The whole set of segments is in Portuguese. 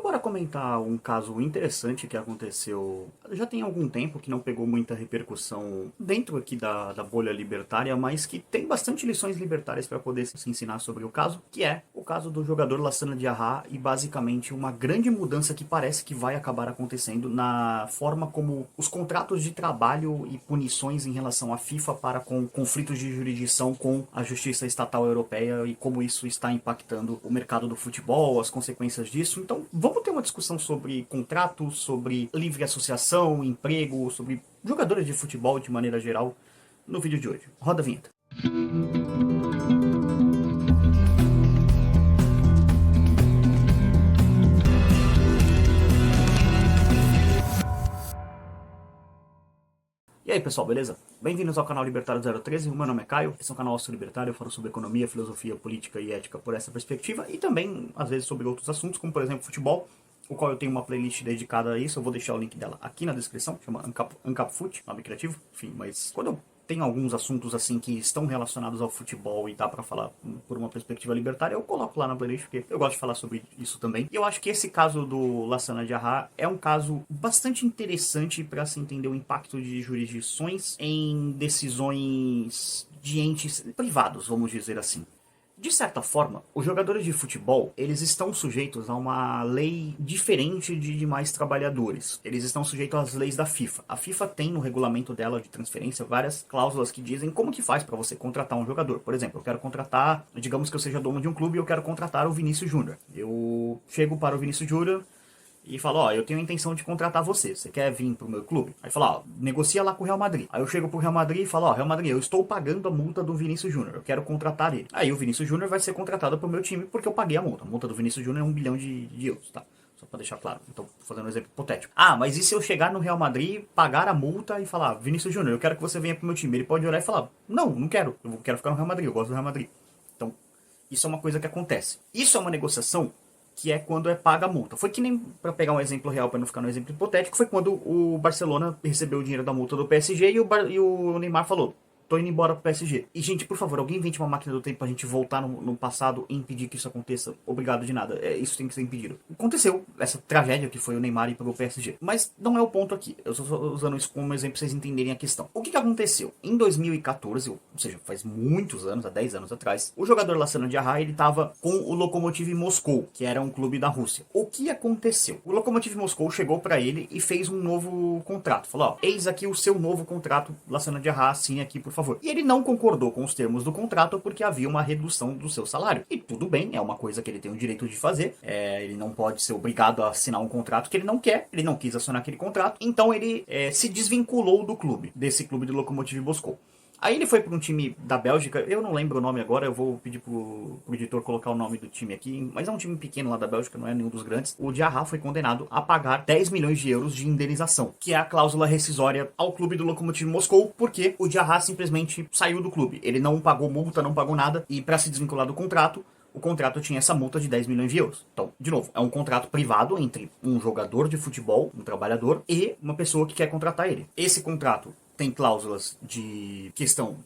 Bora comentar um caso interessante que aconteceu já tem algum tempo, que não pegou muita repercussão dentro aqui da bolha libertária, mas que tem bastante lições libertárias para poder se ensinar sobre o caso, que é o caso do jogador Lassana Diarra e basicamente uma grande mudança que parece que vai acabar acontecendo na forma como os contratos de trabalho e punições em relação à FIFA para com conflitos de jurisdição com a justiça estatal europeia e como isso está impactando o mercado do futebol, as consequências disso. Então, vamos ter uma discussão sobre contratos, sobre livre associação, emprego, sobre jogadores de futebol de maneira geral no vídeo de hoje. Roda a vinheta. E aí pessoal, beleza? Bem-vindos ao canal Libertário 013, o meu nome é Caio, esse é um canal libertário, eu falo sobre economia, filosofia, política e ética por essa perspectiva, e também, às vezes, sobre outros assuntos, como por exemplo futebol, o qual eu tenho uma playlist dedicada a isso, eu vou deixar o link dela aqui na descrição, chama Ancap Foot, nome criativo, enfim, mas quando eu tenho alguns assuntos assim que estão relacionados ao futebol e dá pra falar por uma perspectiva libertária, eu coloco lá na playlist, porque eu gosto de falar sobre isso também. E eu acho que esse caso do Lassana Diarra é um caso bastante interessante para se entender o impacto de jurisdições em decisões de entes privados, vamos dizer assim. De certa forma, os jogadores de futebol, eles estão sujeitos a uma lei diferente de demais trabalhadores. Eles estão sujeitos às leis da FIFA. A FIFA tem no regulamento dela de transferência várias cláusulas que dizem como que faz para você contratar um jogador. Por exemplo, eu quero contratar, digamos que eu seja dono de um clube e eu quero contratar o Vinícius Júnior. Eu chego para o Vinícius Júnior e fala, ó, eu tenho a intenção de contratar você, você quer vir pro meu clube? Aí fala, ó, negocia lá com o Real Madrid. Aí eu chego pro Real Madrid e falo, ó, Real Madrid, eu estou pagando a multa do Vinícius Júnior, eu quero contratar ele. Aí o Vinícius Júnior vai ser contratado pro meu time porque eu paguei a multa. A multa do Vinícius Júnior é 1 bilhão de euros, tá? Só pra deixar claro. Então, fazendo um exemplo hipotético. Ah, mas e se eu chegar no Real Madrid, pagar a multa e falar, Vinícius Júnior, eu quero que você venha pro meu time? Ele pode olhar e falar, não quero, eu quero ficar no Real Madrid, eu gosto do Real Madrid. Então, isso é uma coisa que acontece. Isso é uma negociação que é quando é paga a multa. Foi que nem, para pegar um exemplo real, para não ficar no exemplo hipotético, foi quando o Barcelona recebeu o dinheiro da multa do PSG e o Neymar falou, tô indo embora pro PSG. E, gente, por favor, alguém invente uma máquina do tempo pra gente voltar no passado e impedir que isso aconteça. Obrigado de nada. Isso tem que ser impedido. Aconteceu essa tragédia que foi o Neymar ir pro PSG. Mas não é o ponto aqui. Eu só estou usando isso como exemplo pra vocês entenderem a questão. O que aconteceu? Em 2014, ou seja, faz muitos anos, há 10 anos atrás, o jogador Lassana Diarra, ele tava com o Lokomotiv Moscou, que era um clube da Rússia. O que aconteceu? O Lokomotiv Moscou chegou pra ele e fez um novo contrato. Falou, ó, eis aqui o seu novo contrato, Lassana Diarra, assine aqui, por favor. E ele não concordou com os termos do contrato porque havia uma redução do seu salário. E tudo bem, é uma coisa que ele tem o direito de fazer. Ele não pode ser obrigado a assinar um contrato que ele não quer. Ele não quis assinar aquele contrato. Então ele se desvinculou do clube, desse clube do Lokomotiv Moscou. Aí ele foi para um time da Bélgica, eu não lembro o nome agora, eu vou pedir pro editor colocar o nome do time aqui, mas é um time pequeno lá da Bélgica, não é nenhum dos grandes. O Diarra foi condenado a pagar 10 milhões de euros de indenização, que é a cláusula rescisória ao clube do Lokomotiv Moscou, porque o Diarra simplesmente saiu do clube. Ele não pagou multa, não pagou nada, e para se desvincular do contrato, o contrato tinha essa multa de 10 milhões de euros. Então, de novo, é um contrato privado entre um jogador de futebol, um trabalhador, e uma pessoa que quer contratar ele. Esse contrato tem cláusulas de questão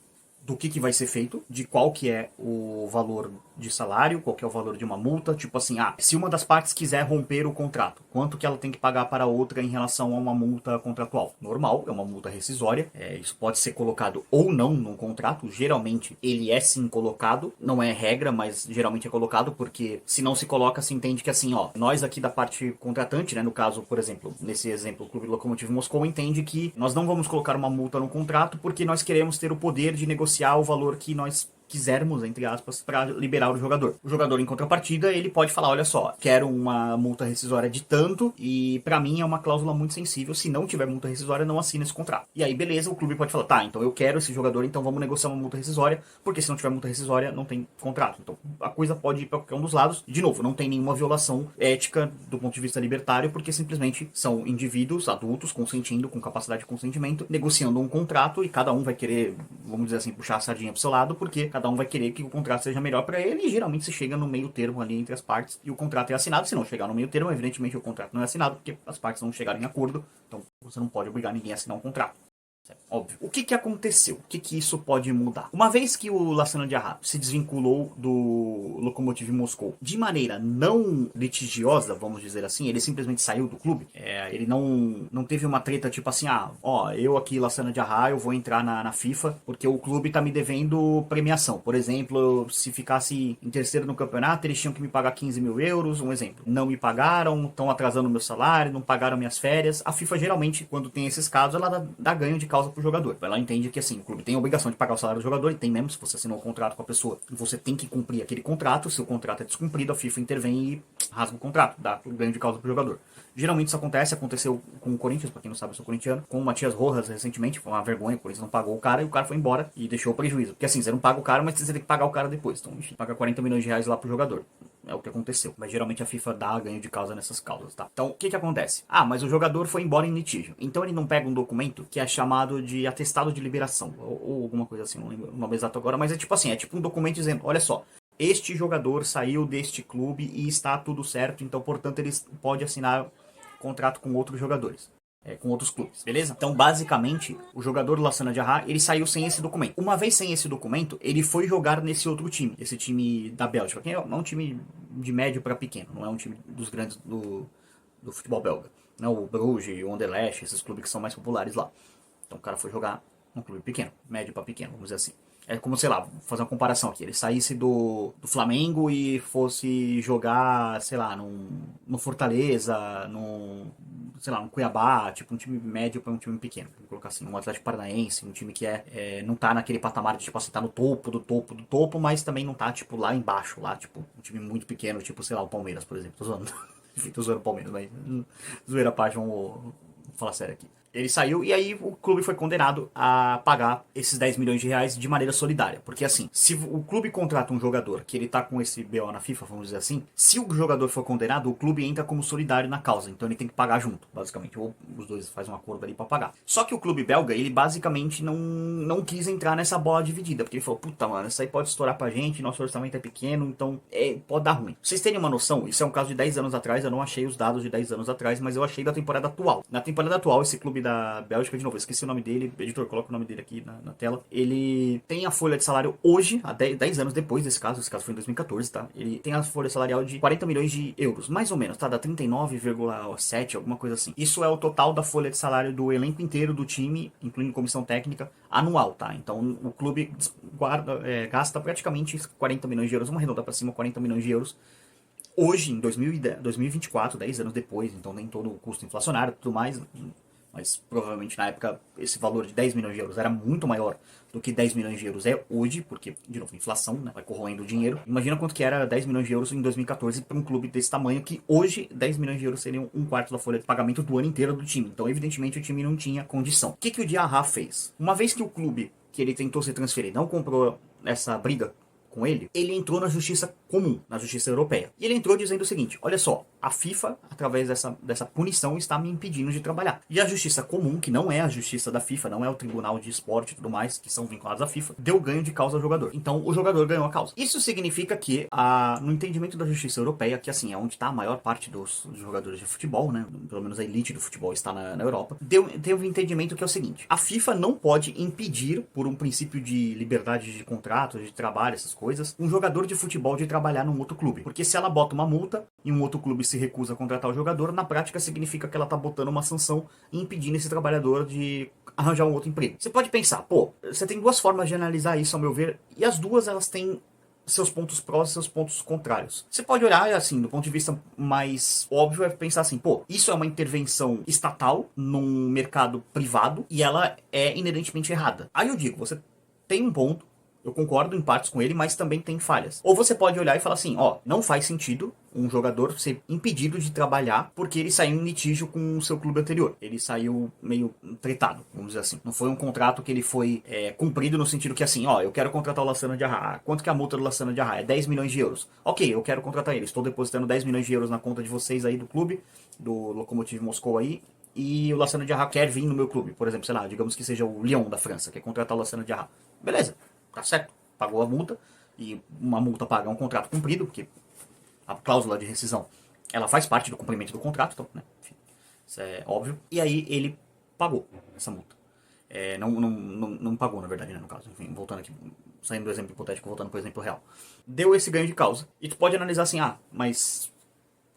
do que vai ser feito, de qual que é o valor de salário, qual que é o valor de uma multa, tipo assim, se uma das partes quiser romper o contrato, quanto que ela tem que pagar para a outra em relação a uma multa contratual? Normal, é uma multa rescisória, isso pode ser colocado ou não no contrato, geralmente ele é sim colocado, não é regra, mas geralmente é colocado, porque se não se coloca, se entende que assim, ó, nós aqui da parte contratante, né, no caso, por exemplo, nesse exemplo, o Clube Lokomotiv Moscou entende que nós não vamos colocar uma multa no contrato porque nós queremos ter o poder de negociar o valor que nós quisermos, entre aspas, para liberar o jogador. O jogador, em contrapartida, ele pode falar, olha só, quero uma multa rescisória de tanto e para mim é uma cláusula muito sensível, se não tiver multa rescisória, não assina esse contrato. E aí, beleza, o clube pode falar, tá, então eu quero esse jogador, então vamos negociar uma multa rescisória, porque se não tiver multa rescisória, não tem contrato. Então, a coisa pode ir para qualquer um dos lados. De novo, não tem nenhuma violação ética do ponto de vista libertário, porque simplesmente são indivíduos adultos, consentindo, com capacidade de consentimento, negociando um contrato e cada um vai querer, vamos dizer assim, puxar a sardinha pro seu lado, porque cada um vai querer que o contrato seja melhor para ele e geralmente se chega no meio termo ali entre as partes e o contrato é assinado. Se não chegar no meio termo, evidentemente o contrato não é assinado porque as partes não chegaram em acordo, então você não pode obrigar ninguém a assinar um contrato. Óbvio. O que aconteceu? O que isso pode mudar? Uma vez que o Lassana Diarra se desvinculou do Lokomotiv Moscou de maneira não litigiosa, vamos dizer assim, ele simplesmente saiu do clube. Ele não teve uma treta tipo assim, eu aqui, Lassana Diarra, eu vou entrar na FIFA porque o clube tá me devendo premiação. Por exemplo, se ficasse em terceiro no campeonato, eles tinham que me pagar 15 mil euros, um exemplo. Não me pagaram, estão atrasando meu salário, não pagaram minhas férias. A FIFA geralmente, quando tem esses casos, ela dá ganho de causa pro jogador. Ela entende que assim, o clube tem a obrigação de pagar o salário do jogador, e tem mesmo, se você assinou um contrato com a pessoa, você tem que cumprir aquele contrato. Se o contrato é descumprido, a FIFA intervém e rasga o contrato, dá o ganho de causa pro jogador. Geralmente isso aconteceu com o Corinthians, pra quem não sabe, eu sou corintiano, com o Matias Rojas recentemente, foi uma vergonha, o Corinthians não pagou o cara e o cara foi embora e deixou o prejuízo. Porque assim, você não paga o cara, mas você tem que pagar o cara depois. Então, enfim, paga 40 milhões de reais lá pro jogador. É o que aconteceu. Mas geralmente a FIFA dá ganho de causa nessas causas, tá? Então, o que acontece? Mas o jogador foi embora em litígio. Então ele não pega um documento que é chamado de atestado de liberação. Ou alguma coisa assim, não lembro o nome exato agora. Mas é tipo assim, é tipo um documento dizendo, olha só, este jogador saiu deste clube e está tudo certo. Então, portanto, ele pode assinar contrato com outros jogadores. Com outros clubes, beleza? Então, basicamente, o jogador Lassana Diarra, ele saiu sem esse documento. Uma vez sem esse documento, ele foi jogar nesse outro time, esse time da Bélgica, que é um time de médio para pequeno, não é um time dos grandes do futebol belga. Não, o Bruges, o Anderlecht, esses clubes que são mais populares lá. Então, o cara foi jogar num clube pequeno, médio para pequeno, vamos dizer assim. É como, sei lá, vou fazer uma comparação aqui. Ele saísse do Flamengo e fosse jogar, sei lá, no Fortaleza, sei lá, no Cuiabá, tipo um time médio para um time pequeno. Vou colocar assim, um Atlético Paranaense, um time que não tá naquele patamar de, tipo assim, tá no topo do topo do topo, mas também não tá, tipo, lá embaixo, lá, tipo, um time muito pequeno, tipo, sei lá, o Palmeiras, por exemplo. Tô zoando. Enfim, tô zoando o Palmeiras, mas zoeira a parte, vamos falar sério aqui. Ele saiu e aí o clube foi condenado a pagar esses 10 milhões de reais de maneira solidária. Porque assim, se o clube contrata um jogador que ele tá com esse BO na FIFA, vamos dizer assim, se o jogador for condenado, o clube entra como solidário na causa. Então ele tem que pagar junto, basicamente. Ou os dois fazem um acordo ali pra pagar. Só que o clube belga, ele basicamente não quis entrar nessa bola dividida. Porque ele falou, puta mano, isso aí pode estourar pra gente, nosso orçamento é pequeno, então pode dar ruim. Pra vocês terem uma noção, isso é um caso de 10 anos atrás, eu não achei os dados de 10 anos atrás, mas eu achei da temporada atual. Na temporada atual, esse clube da Bélgica, de novo, eu esqueci o nome dele, editor, coloca o nome dele aqui na tela. Ele tem a folha de salário hoje, há 10 anos depois desse caso, esse caso foi em 2014, tá? Ele tem a folha salarial de 40 milhões de euros, mais ou menos, tá? Dá 39,7, alguma coisa assim. Isso é o total da folha de salário do elenco inteiro do time, incluindo comissão técnica, anual, tá? Então o clube gasta praticamente 40 milhões de euros, uma redonda pra cima, 40 milhões de euros, hoje, em 2024, 10 anos depois, então tem todo o custo inflacionário e tudo mais, mas provavelmente na época esse valor de 10 milhões de euros era muito maior do que 10 milhões de euros é hoje, porque, de novo, inflação, né, vai corroendo o dinheiro. Imagina quanto que era 10 milhões de euros em 2014 para um clube desse tamanho, que hoje 10 milhões de euros seriam um quarto da folha de pagamento do ano inteiro do time. Então, evidentemente, o time não tinha condição. O que o Diarra fez? Uma vez que o clube que ele tentou se transferir não comprou essa briga com ele entrou na justiça comum, na justiça europeia. E ele entrou dizendo o seguinte, olha só, a FIFA, através dessa punição, está me impedindo de trabalhar. E a justiça comum, que não é a justiça da FIFA, não é o tribunal de esporte e tudo mais, que são vinculados à FIFA, deu ganho de causa ao jogador. Então, o jogador ganhou a causa. Isso significa que, no entendimento da justiça europeia, que assim, é onde está a maior parte dos jogadores de futebol, né, pelo menos a elite do futebol está na Europa, teve um entendimento que é o seguinte, a FIFA não pode impedir, por um princípio de liberdade de contrato, de trabalho, essas coisas, um jogador de futebol de trabalhar num outro clube. Porque se ela bota uma multa e um outro clube se recusa a contratar o jogador, na prática significa que ela tá botando uma sanção e impedindo esse trabalhador de arranjar um outro emprego. Você pode pensar, você tem duas formas de analisar isso, ao meu ver, e as duas elas têm seus pontos prós e seus pontos contrários. Você pode olhar, assim, do ponto de vista mais óbvio, é pensar assim, isso é uma intervenção estatal num mercado privado e ela é inerentemente errada. Aí eu digo, você tem um ponto, eu concordo em partes com ele, mas também tem falhas. Ou você pode olhar e falar assim, não faz sentido um jogador ser impedido de trabalhar porque ele saiu em litígio com o seu clube anterior. Ele saiu meio tretado, vamos dizer assim. Não foi um contrato que ele foi cumprido no sentido que assim, eu quero contratar o Lassana Diarra. Quanto que é a multa do Lassana Diarra? É 10 milhões de euros. Ok, eu quero contratar ele. Estou depositando 10 milhões de euros na conta de vocês aí do clube, do Lokomotiv Moscou aí, e o Lassana Diarra quer vir no meu clube. Por exemplo, sei lá, digamos que seja o Lyon da França, quer contratar o Lassana Diarra. Beleza. Tá certo, pagou a multa, e uma multa paga um contrato cumprido, porque a cláusula de rescisão, ela faz parte do cumprimento do contrato, então, né, enfim, isso é óbvio. E aí ele pagou essa multa. Não pagou, na verdade, né, no caso. Enfim, voltando aqui, saindo do exemplo hipotético, voltando pro exemplo real. Deu esse ganho de causa. E tu pode analisar assim, mas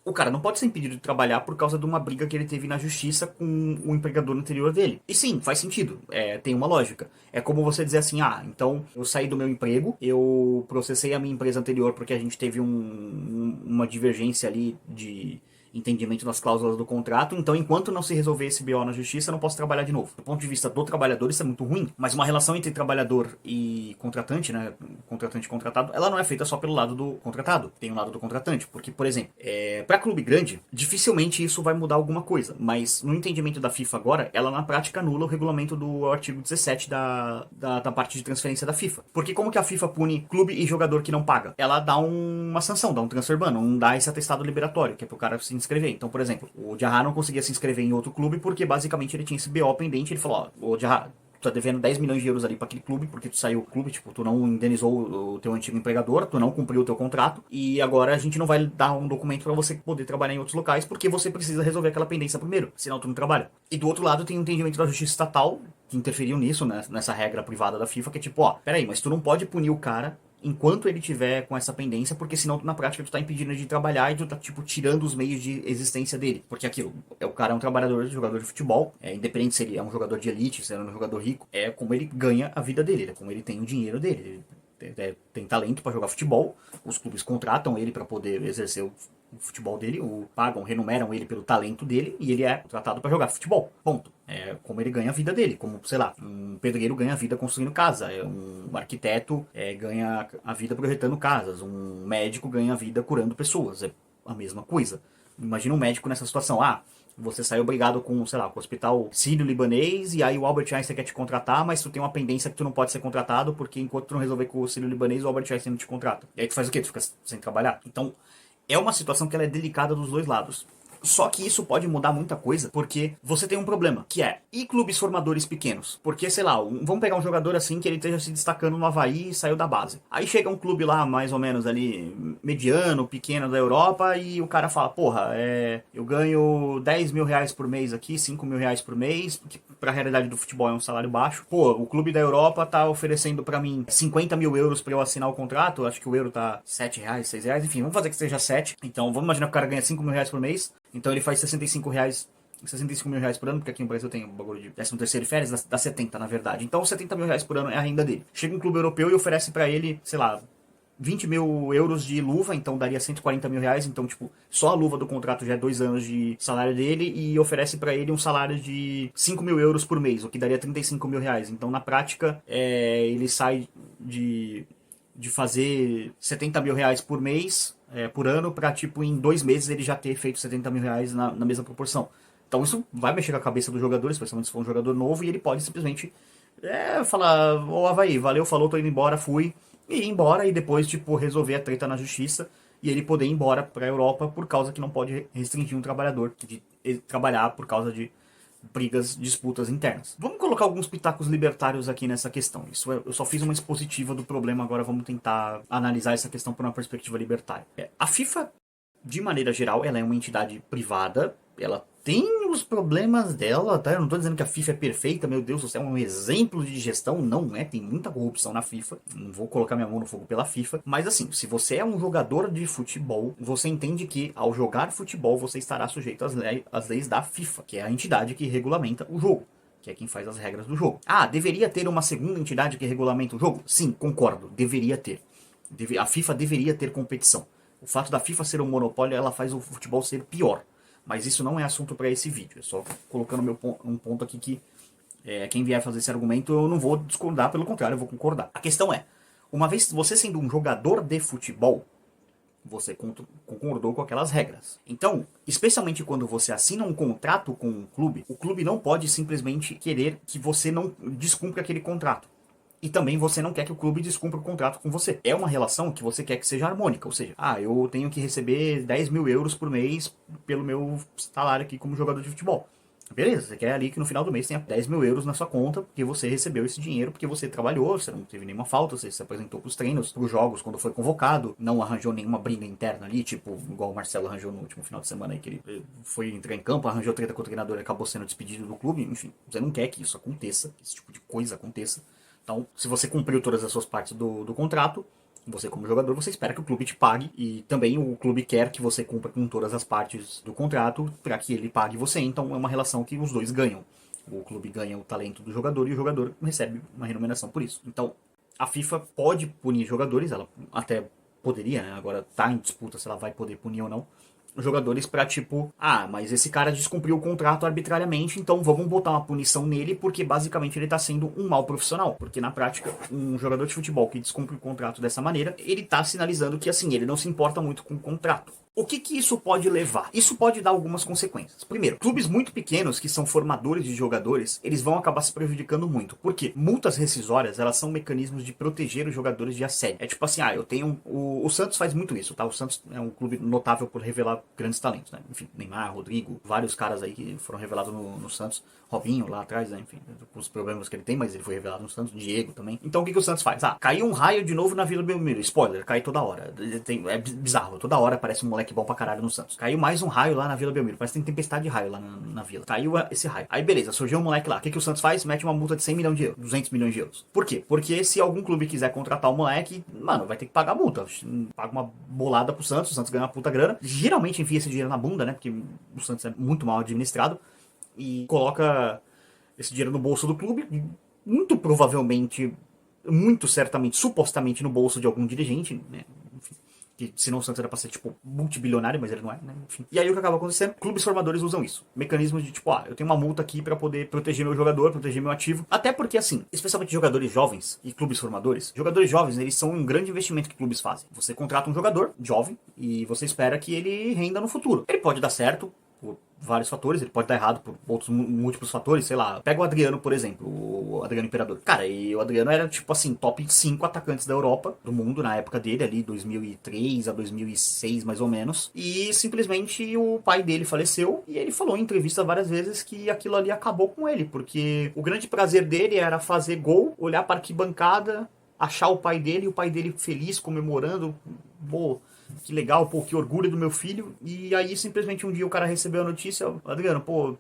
o cara não pode ser impedido de trabalhar por causa de uma briga que ele teve na justiça com o empregador anterior dele. E sim, faz sentido. Tem uma lógica. É como você dizer assim, então eu saí do meu emprego, eu processei a minha empresa anterior porque a gente teve uma divergência ali de entendimento das cláusulas do contrato, então enquanto não se resolver esse BO na justiça, eu não posso trabalhar de novo. Do ponto de vista do trabalhador, isso é muito ruim, mas uma relação entre trabalhador e contratante, né, contratante e contratado, ela não é feita só pelo lado do contratado, tem o lado do contratante, porque, por exemplo, para clube grande, dificilmente isso vai mudar alguma coisa, mas no entendimento da FIFA agora, ela na prática anula o regulamento do artigo 17 da parte de transferência da FIFA. Porque como que a FIFA pune clube e jogador que não paga? Ela dá uma sanção, dá um transfer ban, não dá esse atestado liberatório, que é pro cara se inscrever. Então, por exemplo, o Diarra não conseguia se inscrever em outro clube porque basicamente ele tinha esse BO pendente. Ele falou, ô Diarra, tu tá devendo 10 milhões de euros ali pra aquele clube porque tu saiu do clube, tipo, tu não indenizou o teu antigo empregador, tu não cumpriu o teu contrato e agora a gente não vai dar um documento pra você poder trabalhar em outros locais porque você precisa resolver aquela pendência primeiro, senão tu não trabalha. E do outro lado tem um entendimento da justiça estatal que interferiu nisso, né, nessa regra privada da FIFA, que é tipo, peraí, mas tu não pode punir o cara enquanto ele tiver com essa pendência, porque senão na prática tu tá impedindo ele de trabalhar e tu tá, tipo, tirando os meios de existência dele. Porque aquilo, o cara é um trabalhador, jogador de futebol, independente se ele é um jogador de elite, se ele é um jogador rico, é como ele ganha a vida dele, é como ele tem o dinheiro dele. Ele tem talento para jogar futebol, os clubes contratam ele para poder exercer o futebol dele, pagam, remuneram ele pelo talento dele e ele é tratado para jogar futebol. Ponto. É como ele ganha a vida dele, como, sei lá, um pedreiro ganha a vida construindo casa, um arquiteto ganha a vida projetando casas, um médico ganha a vida curando pessoas, é a mesma coisa. Imagina um médico nessa situação, você saiu obrigado com, sei lá, com o hospital sírio-libanês e aí o Albert Einstein quer te contratar, mas tu tem uma pendência que tu não pode ser contratado porque enquanto tu não resolver com o sírio-libanês, o Albert Einstein não te contrata. E aí tu faz o quê? Tu fica sem trabalhar? Então, é uma situação que ela é delicada dos dois lados. Só que isso pode mudar muita coisa, porque você tem um problema, que e clubes formadores pequenos? Porque, sei lá, vamos pegar um jogador assim que ele esteja se destacando no Avaí e saiu da base. Aí chega um clube lá, mais ou menos ali, mediano, pequeno da Europa, e o cara fala, porra, eu ganho 10 mil reais por mês aqui, 5 mil reais por mês, que pra realidade do futebol é um salário baixo. Pô, o clube da Europa tá oferecendo pra mim 50 mil euros pra eu assinar o contrato, acho que o euro tá 7 reais, 6 reais, enfim, vamos fazer que seja 7. Então, vamos imaginar que o cara ganha 5 mil reais por mês, então ele faz 65 mil reais por ano, porque aqui no Brasil tem o bagulho de 13º e férias, dá 70 na verdade. Então 70 mil reais por ano é a renda dele. Chega um clube europeu e oferece pra ele, sei lá, 20 mil euros de luva, então daria 140 mil reais, então tipo, só a luva do contrato já é 2 anos de salário dele e oferece pra ele um salário de 5 mil euros por mês, o que daria 35 mil reais. Então na prática, ele sai de fazer 70 mil reais por mês, por ano, pra tipo, em 2 meses ele já ter feito 70 mil reais na mesma proporção. Então isso vai mexer com a cabeça dos jogadores, especialmente se for um jogador novo, e ele pode simplesmente falar, ô Avaí, valeu, falou, tô indo embora, fui, e ir embora e depois, tipo, resolver a treta na justiça e ele poder ir embora pra Europa por causa que não pode restringir um trabalhador de trabalhar por causa de brigas, disputas internas. Vamos colocar alguns pitacos libertários aqui nessa questão. Eu só fiz uma expositiva do problema, agora vamos tentar analisar essa questão por uma perspectiva libertária. A FIFA, de maneira geral, ela é uma entidade privada, ela tem os problemas dela, tá? Eu não tô dizendo que a FIFA é perfeita, meu Deus do céu, é um exemplo de gestão, não é, tem muita corrupção na FIFA, não vou colocar minha mão no fogo pela FIFA, mas assim, se você é um jogador de futebol, você entende que ao jogar futebol você estará sujeito às leis da FIFA, que é a entidade que regulamenta o jogo, que é quem faz as regras do jogo. Deveria ter uma segunda entidade que regulamenta o jogo? Sim, concordo, deveria ter. A FIFA deveria ter competição. O fato da FIFA ser um monopólio, ela faz o futebol ser pior. Mas isso não é assunto para esse vídeo. É só colocando um ponto aqui que quem vier fazer esse argumento eu não vou discordar, pelo contrário, eu vou concordar. A questão é, uma vez você sendo um jogador de futebol, você concordou com aquelas regras. Então, especialmente quando você assina um contrato com um clube, o clube não pode simplesmente querer que você não descumpra aquele contrato. E também você não quer que o clube descumpra o contrato com você. É uma relação que você quer que seja harmônica. Ou seja, eu tenho que receber 10 mil euros por mês pelo meu salário aqui como jogador de futebol. Beleza, você quer ali que no final do mês tenha 10 mil euros na sua conta, porque você recebeu esse dinheiro, porque você trabalhou, você não teve nenhuma falta, você se apresentou pros treinos, pros jogos, quando foi convocado, não arranjou nenhuma briga interna ali, tipo, igual o Marcelo arranjou no último final de semana aí, que ele foi entrar em campo, arranjou treta com o treinador e acabou sendo despedido do clube, enfim, você não quer que isso aconteça, que esse tipo de coisa aconteça. Então, se você cumpriu todas as suas partes do contrato, você como jogador, você espera que o clube te pague e também o clube quer que você cumpra com todas as partes do contrato para que ele pague você. Então é uma relação que os dois ganham. O clube ganha o talento do jogador e o jogador recebe uma remuneração por isso. Então a FIFA pode punir jogadores, ela até poderia, né? Agora tá em disputa se ela vai poder punir ou não jogadores pra tipo, mas esse cara descumpriu o contrato arbitrariamente, então vamos botar uma punição nele porque basicamente ele tá sendo um mau profissional. Porque na prática, um jogador de futebol que descumpre o contrato dessa maneira, ele tá sinalizando que assim, ele não se importa muito com o contrato. O que isso pode levar? Isso pode dar algumas consequências. Primeiro, clubes muito pequenos que são formadores de jogadores, eles vão acabar se prejudicando muito. Por quê? Multas rescisórias, elas são mecanismos de proteger os jogadores de assédio. É tipo assim, eu tenho... O Santos faz muito isso, tá? O Santos é um clube notável por revelar grandes talentos, né? Enfim, Neymar, Rodrigo, vários caras aí que foram revelados no Santos. Robinho lá atrás, né? Enfim, com os problemas que ele tem, mas ele foi revelado no Santos. Diego também. Então o que o Santos faz? Caiu um raio de novo na Vila Belmiro. Spoiler, cai toda hora. É bizarro, toda hora aparece um moleque bom pra caralho no Santos. Caiu mais um raio lá na Vila Belmiro. Parece que tem tempestade de raio lá na vila. Caiu esse raio. Aí beleza, surgiu um moleque lá. O que o Santos faz? Mete uma multa de 100 milhões de euros, 200 milhões de euros. Por quê? Porque se algum clube quiser contratar o moleque, mano, vai ter que pagar a multa. Paga uma bolada pro Santos, o Santos ganha uma puta grana. Geralmente enfia esse dinheiro na bunda, né? Porque o Santos é muito mal administrado. E coloca esse dinheiro no bolso do clube, muito provavelmente, muito certamente, supostamente no bolso de algum dirigente, né? Enfim, que senão o Santos era pra ser, tipo, multibilionário, mas ele não é, né? Enfim. E aí o que acaba acontecendo? Clubes formadores usam isso. Mecanismos de, tipo, eu tenho uma multa aqui pra poder proteger meu jogador, proteger meu ativo. Até porque, assim, especialmente jogadores jovens e clubes formadores, jogadores jovens, eles são um grande investimento que clubes fazem. Você contrata um jogador jovem e você espera que ele renda no futuro. Ele pode dar certo por vários fatores, ele pode dar errado por outros múltiplos fatores, sei lá. Pega o Adriano, por exemplo, o Adriano Imperador. Cara, e o Adriano era, tipo assim, top 5 atacantes da Europa, do mundo, na época dele, ali, 2003 a 2006, mais ou menos. E simplesmente o pai dele faleceu, e ele falou em entrevista várias vezes que aquilo ali acabou com ele, porque o grande prazer dele era fazer gol, olhar para a arquibancada, achar o pai dele, e o pai dele feliz, comemorando, pô, que legal, pô, que orgulho do meu filho. E aí, simplesmente, um dia o cara recebeu a notícia, Adriano, pô,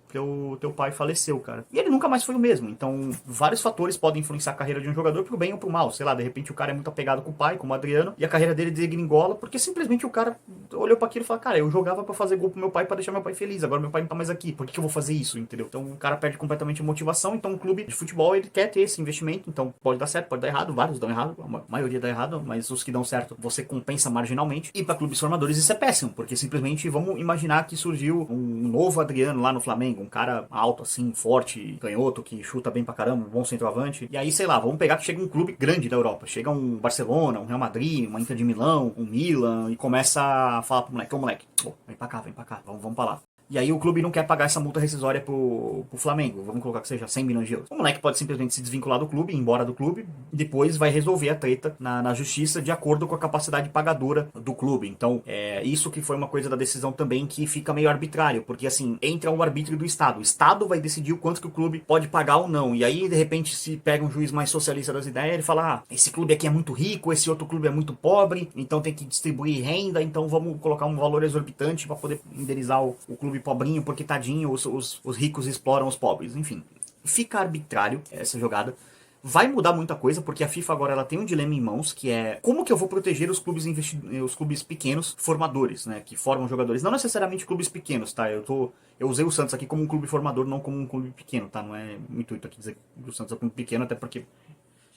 teu pai faleceu, cara. E ele nunca mais foi o mesmo. Então, vários fatores podem influenciar a carreira de um jogador pro bem ou pro mal. Sei lá, de repente o cara é muito apegado com o pai, como o Adriano, e a carreira dele degringola, porque simplesmente o cara olhou para aquilo e falou, cara, eu jogava para fazer gol pro meu pai, para deixar meu pai feliz, agora meu pai não tá mais aqui, por que eu vou fazer isso, entendeu? Então o cara perde completamente a motivação, então o clube de futebol, ele quer ter esse investimento, então pode dar certo, pode dar errado, vários dão errado, a maioria dá errado, mas os que dão certo, você compensa marginalmente. E para clubes formadores isso é péssimo, porque simplesmente vamos imaginar que surgiu um novo Adriano lá no Flamengo, um cara alto assim, forte, canhoto, que chuta bem pra caramba, um bom centroavante. E aí, sei lá, vamos pegar que chega um clube grande da Europa, chega um Barcelona, um Real Madrid, uma Inter de Milão, um Milan, e começa a falar pro moleque, moleque, vem pra cá, vamos pra lá. E aí o clube não quer pagar essa multa rescisória pro Flamengo. Vamos colocar que seja 100 milhões de euros. O moleque pode simplesmente se desvincular do clube, ir embora do clube, e depois vai resolver a treta na justiça de acordo com a capacidade pagadora do clube. Então, isso que foi uma coisa da decisão também que fica meio arbitrário, porque assim, entra o arbítrio do Estado. O Estado vai decidir o quanto que o clube pode pagar ou não. E aí, de repente, se pega um juiz mais socialista das ideias, ele fala, esse clube aqui é muito rico, esse outro clube é muito pobre, então tem que distribuir renda, então vamos colocar um valor exorbitante para poder indenizar o clube pobrinho, porque tadinho, os ricos exploram os pobres. Enfim, fica arbitrário essa jogada. Vai mudar muita coisa, porque a FIFA agora ela tem um dilema em mãos, que é como que eu vou proteger os clubes pequenos formadores, né, que formam jogadores. Não necessariamente clubes pequenos, tá? Eu usei o Santos aqui como um clube formador, não como um clube pequeno, tá? Não é muito intuito aqui dizer que o Santos é um clube pequeno, até porque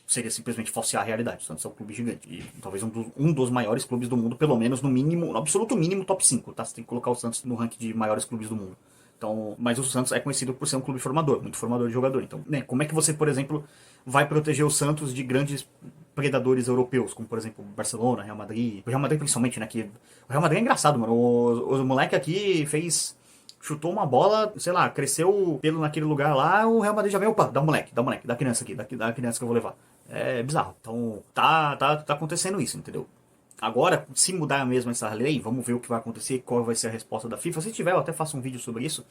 seria simplesmente falsear a realidade. O Santos é um clube gigante. E talvez um dos maiores clubes do mundo, pelo menos no mínimo, no absoluto mínimo, top 5, tá? Você tem que colocar o Santos no ranking de maiores clubes do mundo. Então, mas o Santos é conhecido por ser um clube formador, muito formador de jogador. Então, né, como é que você, por exemplo, vai proteger o Santos de grandes predadores europeus, como por exemplo Barcelona, Real Madrid, o Real Madrid principalmente, né, que o Real Madrid é engraçado, mano. O moleque aqui chutou uma bola, sei lá, cresceu pelo naquele lugar lá, o Real Madrid já veio, opa, dá moleque, dá criança aqui, dá criança que eu vou levar. É bizarro. Então, tá acontecendo isso, entendeu? Agora, se mudar mesmo essa lei, vamos ver o que vai acontecer, qual vai ser a resposta da FIFA. Se tiver, eu até faço um vídeo sobre isso.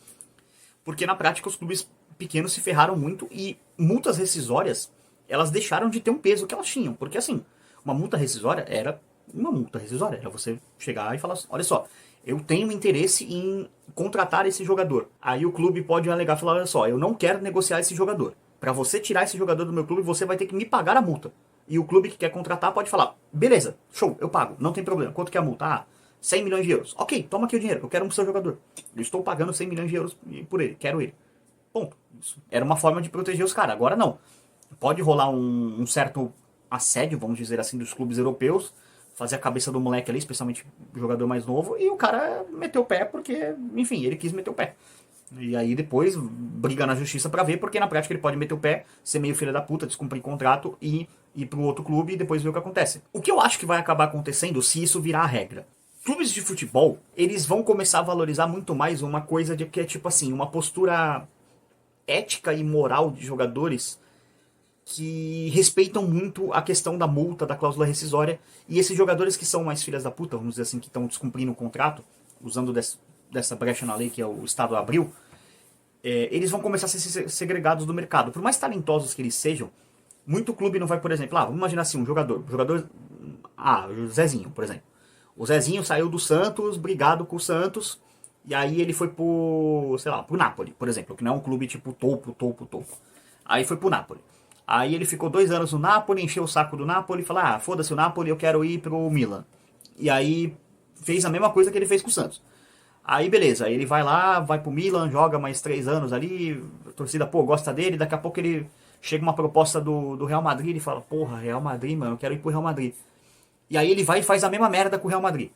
Porque na prática os clubes pequenos se ferraram muito e multas rescisórias, elas deixaram de ter um peso que elas tinham. Porque assim, uma multa rescisória era uma multa rescisória. Era você chegar e falar assim, olha só, eu tenho interesse em contratar esse jogador. Aí o clube pode alegar e falar, olha só, eu não quero negociar esse jogador. Para você tirar esse jogador do meu clube, você vai ter que me pagar a multa. E o clube que quer contratar pode falar, beleza, show, eu pago, não tem problema. Quanto que é a multa? Ah, 100 milhões de euros. Ok, toma aqui o dinheiro, eu quero um seu jogador. Eu estou pagando 100 milhões de euros por ele, quero ele. Ponto. Isso era uma forma de proteger os caras. Agora não. Pode rolar um certo assédio, vamos dizer assim, dos clubes europeus, fazer a cabeça do moleque ali, especialmente o jogador mais novo, e o cara meteu o pé porque, enfim, ele quis meter o pé. E aí depois briga na justiça pra ver, porque na prática ele pode meter o pé, ser meio filho da puta, descumprir contrato e ir pro outro clube e depois ver o que acontece. O que eu acho que vai acabar acontecendo se isso virar a regra? Clubes de futebol, eles vão começar a valorizar muito mais uma coisa de que é tipo assim, uma postura ética e moral de jogadores que respeitam muito a questão da multa, da cláusula rescisória, e esses jogadores que são mais filhas da puta, vamos dizer assim, que estão descumprindo o contrato, usando dessa brecha na lei que é o Estado abriu, eles vão começar a ser segregados do mercado. Por mais talentosos que eles sejam, muito clube não vai, por exemplo, vamos imaginar assim, um jogador, o Zezinho, por exemplo. O Zezinho saiu do Santos, brigado com o Santos, e aí ele foi pro, sei lá, pro Napoli, por exemplo, que não é um clube tipo topo. Aí foi pro Napoli. Aí ele ficou 2 anos no Napoli, encheu o saco do Napoli e falou, foda-se o Napoli, eu quero ir pro Milan. E aí fez a mesma coisa que ele fez com o Santos. Aí beleza, aí ele vai lá, vai pro Milan, joga mais 3 anos ali, a torcida, gosta dele, daqui a pouco ele chega uma proposta do Real Madrid, ele fala, porra, Real Madrid, mano, eu quero ir pro Real Madrid. E aí ele vai e faz a mesma merda com o Real Madrid,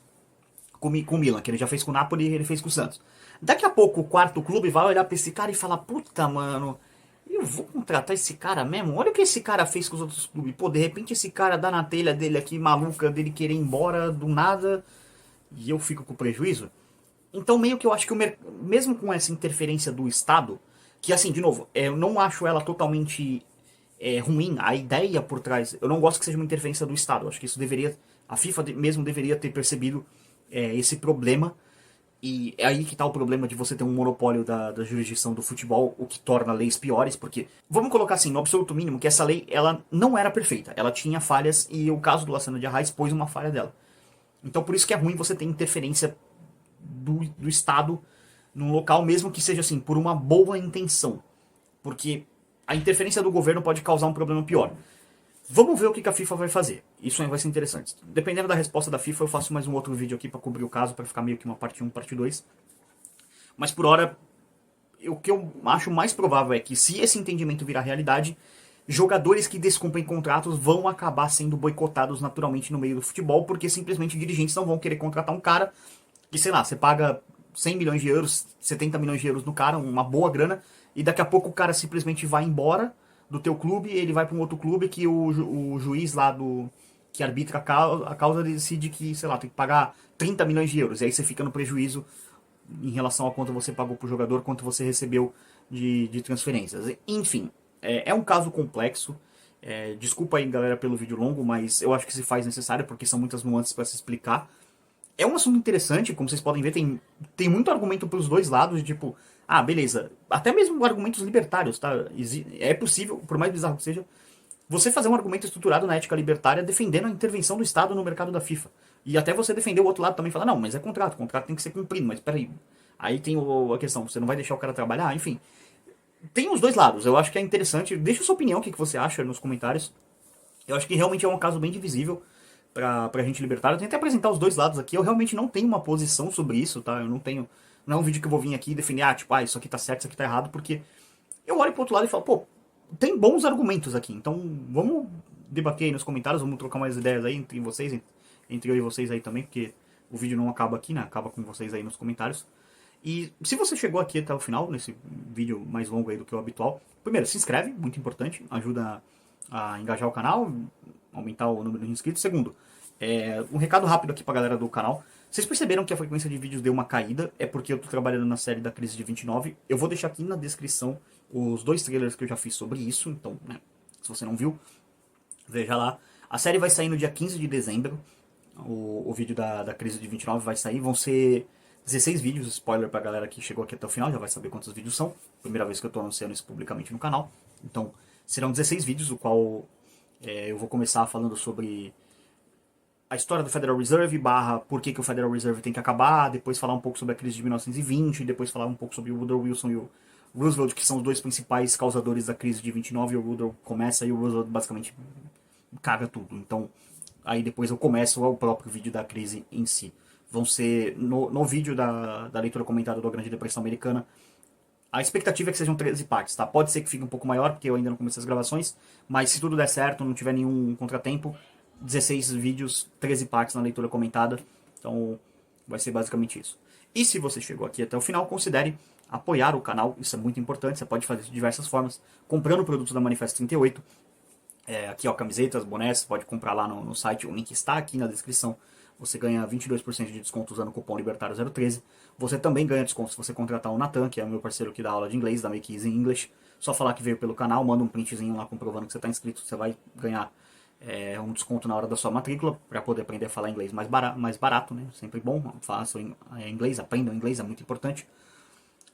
com o Milan, que ele já fez com o Napoli e ele fez com o Santos. Daqui a pouco o quarto clube vai olhar pra esse cara e falar, puta, mano, eu vou contratar esse cara mesmo? Olha o que esse cara fez com os outros clubes. Pô, de repente esse cara dá na telha dele aqui, maluca, dele querer ir embora do nada, e eu fico com prejuízo. Então, meio que eu acho que mesmo com essa interferência do Estado, que assim, de novo, eu não acho ela totalmente ruim, a ideia por trás, eu não gosto que seja uma interferência do Estado, eu acho que isso deveria, a FIFA mesmo deveria ter percebido esse problema, e é aí que está o problema de você ter um monopólio da jurisdição do futebol, o que torna leis piores, porque, vamos colocar assim, no absoluto mínimo, que essa lei, ela não era perfeita, ela tinha falhas, e o caso do Lassana de Arraes pôs uma falha dela. Então por isso que é ruim você ter interferência do Estado num local, mesmo que seja assim, por uma boa intenção. Porque a interferência do governo pode causar um problema pior. Vamos ver o que a FIFA vai fazer. Isso aí vai ser interessante. Dependendo da resposta da FIFA, eu faço mais um outro vídeo aqui para cobrir o caso, para ficar meio que uma parte 1, parte 2. Mas por hora, o que eu acho mais provável é que, se esse entendimento virar realidade, jogadores que descumprem contratos vão acabar sendo boicotados naturalmente no meio do futebol, porque simplesmente dirigentes não vão querer contratar um cara que, sei lá, você paga 100 milhões de euros, 70 milhões de euros no cara, uma boa grana, e daqui a pouco o cara simplesmente vai embora do teu clube, ele vai para um outro clube que o juiz lá que arbitra a causa decide que, sei lá, tem que pagar 30 milhões de euros, e aí você fica no prejuízo em relação a quanto você pagou pro jogador, quanto você recebeu de transferências. Enfim, é um caso complexo. Desculpa aí, galera, pelo vídeo longo, mas eu acho que se faz necessário, porque são muitas nuances para se explicar. É um assunto interessante, como vocês podem ver, tem muito argumento pros dois lados, de tipo, beleza, até mesmo argumentos libertários, tá? É possível, por mais bizarro que seja, você fazer um argumento estruturado na ética libertária defendendo a intervenção do Estado no mercado da FIFA. E até você defender o outro lado também, falar, não, mas é contrato, o contrato tem que ser cumprido, mas peraí. Aí tem a questão, você não vai deixar o cara trabalhar, enfim. Tem os dois lados, eu acho que é interessante. Deixa a sua opinião, o que você acha nos comentários. Eu acho que realmente é um caso bem divisível pra gente libertária. Eu tentei apresentar os dois lados aqui, eu realmente não tenho uma posição sobre isso, tá? Eu não tenho. Não é um vídeo que eu vou vir aqui e defender, isso aqui tá certo, isso aqui tá errado, porque eu olho pro outro lado e falo, pô, tem bons argumentos aqui, então vamos debater aí nos comentários, vamos trocar mais ideias aí entre vocês, entre eu e vocês aí também, porque o vídeo não acaba aqui, né? Acaba com vocês aí nos comentários. E se você chegou aqui até o final, nesse vídeo mais longo aí do que o habitual, primeiro, se inscreve, muito importante, ajuda a engajar o canal, aumentar o número de inscritos. Segundo, um recado rápido aqui pra galera do canal. Vocês perceberam que a frequência de vídeos deu uma caída? É porque eu tô trabalhando na série da Crise de 29. Eu vou deixar aqui na descrição os 2 trailers que eu já fiz sobre isso. Então, né, se você não viu, veja lá. A série vai sair no dia 15 de dezembro. O vídeo da Crise de 29 vai sair. Vão ser 16 vídeos, spoiler pra galera que chegou aqui até o final, já vai saber quantos vídeos são. Primeira vez que eu tô anunciando isso publicamente no canal. Então, serão 16 vídeos, o qual eu vou começar falando sobre a história do Federal Reserve, barra por que o Federal Reserve tem que acabar, depois falar um pouco sobre a crise de 1920, depois falar um pouco sobre o Woodrow Wilson e o Roosevelt, que são os dois principais causadores da crise de 29, e o Woodrow começa e o Roosevelt basicamente caga tudo. Então, aí depois eu começo o próprio vídeo da crise em si. Vão ser, no vídeo da leitura comentada da Grande Depressão Americana, a expectativa é que sejam 13 partes, tá? Pode ser que fique um pouco maior, porque eu ainda não comecei as gravações, mas se tudo der certo, não tiver nenhum contratempo, 16 vídeos, 13 partes na leitura comentada. Então, vai ser basicamente isso. E se você chegou aqui até o final, considere apoiar o canal, isso é muito importante, você pode fazer isso de diversas formas, comprando produtos da Manifesto 38, aqui ó, camisetas, bonés, pode comprar lá no site, o link está aqui na descrição. Você ganha 22% de desconto usando o cupom Libertário013. Você também ganha desconto se você contratar o Nathan, que é o meu parceiro que dá aula de inglês, da Make Easy English. Só falar que veio pelo canal, manda um printzinho lá comprovando que você está inscrito, você vai ganhar um desconto na hora da sua matrícula, para poder aprender a falar inglês mais barato, né? Sempre bom, façam inglês, aprendam inglês, é muito importante.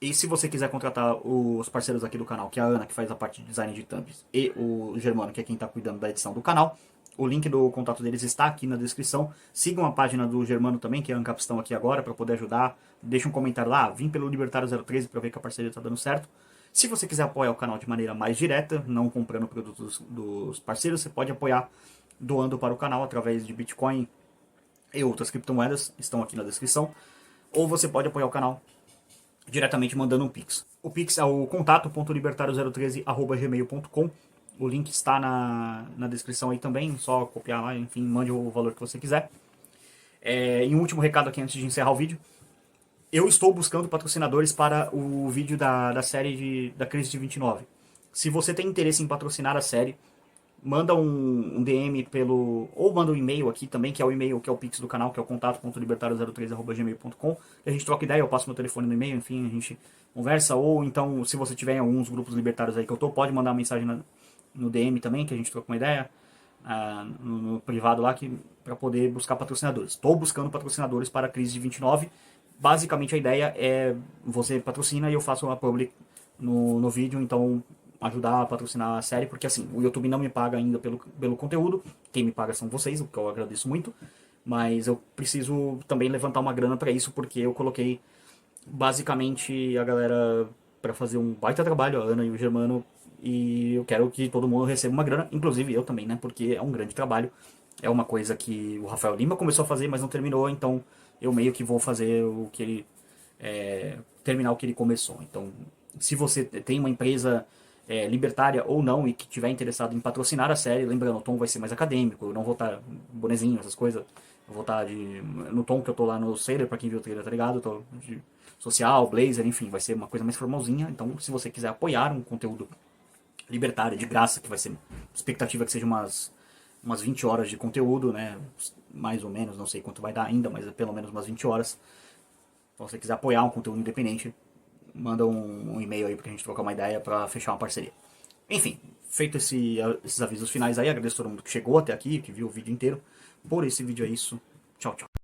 E se você quiser contratar os parceiros aqui do canal, que é a Ana, que faz a parte de design de thumbs, e o Germano, que é quem está cuidando da edição do canal, o link do contato deles está aqui na descrição. Sigam a página do Germano também, que é a Ancapistão aqui agora, para poder ajudar. Deixa um comentário lá, vim pelo Libertário013 para ver que a parceria está dando certo. Se você quiser apoiar o canal de maneira mais direta, não comprando produtos dos parceiros, você pode apoiar doando para o canal através de Bitcoin e outras criptomoedas, estão aqui na descrição. Ou você pode apoiar o canal diretamente mandando um Pix. O Pix é o contato.libertario013@gmail.com. O link está na descrição aí também, só copiar lá, enfim, mande o valor que você quiser. E um último recado aqui antes de encerrar o vídeo. Eu estou buscando patrocinadores para o vídeo da série da crise de 29. Se você tem interesse em patrocinar a série, manda um DM ou manda um e-mail aqui também, que é o e-mail, que é o Pix do canal, que é o contato.libertario03@gmail.com. A gente troca ideia, eu passo meu telefone no e-mail, enfim, a gente conversa. Ou então, se você tiver em alguns grupos libertários aí que eu tô, pode mandar uma mensagem no DM também, que a gente troca uma ideia, no privado lá, para poder buscar patrocinadores. Estou buscando patrocinadores para a crise de 29. Basicamente a ideia é você patrocina e eu faço uma public no vídeo, então ajudar a patrocinar a série, porque assim, o YouTube não me paga ainda pelo conteúdo, quem me paga são vocês, o que eu agradeço muito, mas eu preciso também levantar uma grana para isso, porque eu coloquei basicamente a galera para fazer um baita trabalho, a Ana e o Germano, e eu quero que todo mundo receba uma grana, inclusive eu também, né, porque é um grande trabalho, é uma coisa que o Rafael Lima começou a fazer, mas não terminou, então eu meio que vou fazer o que ele terminar o que ele começou. Então, se você tem uma empresa libertária ou não e que tiver interessado em patrocinar a série, lembrando, o tom vai ser mais acadêmico, eu não vou estar bonezinho, essas coisas, eu vou estar no tom que eu tô lá no Sailor, pra quem viu o trailer, tá ligado? Eu tô de social, blazer, enfim, vai ser uma coisa mais formalzinha. Então, se você quiser apoiar um conteúdo libertário, de graça, que vai ser expectativa que seja umas 20 horas de conteúdo, né? Mais ou menos, não sei quanto vai dar ainda, mas é pelo menos umas 20 horas. Então, se você quiser apoiar um conteúdo independente, manda um e-mail aí pra gente trocar uma ideia pra fechar uma parceria. Enfim, feito esses avisos finais aí, agradeço a todo mundo que chegou até aqui, que viu o vídeo inteiro. Por esse vídeo é isso. Tchau, tchau.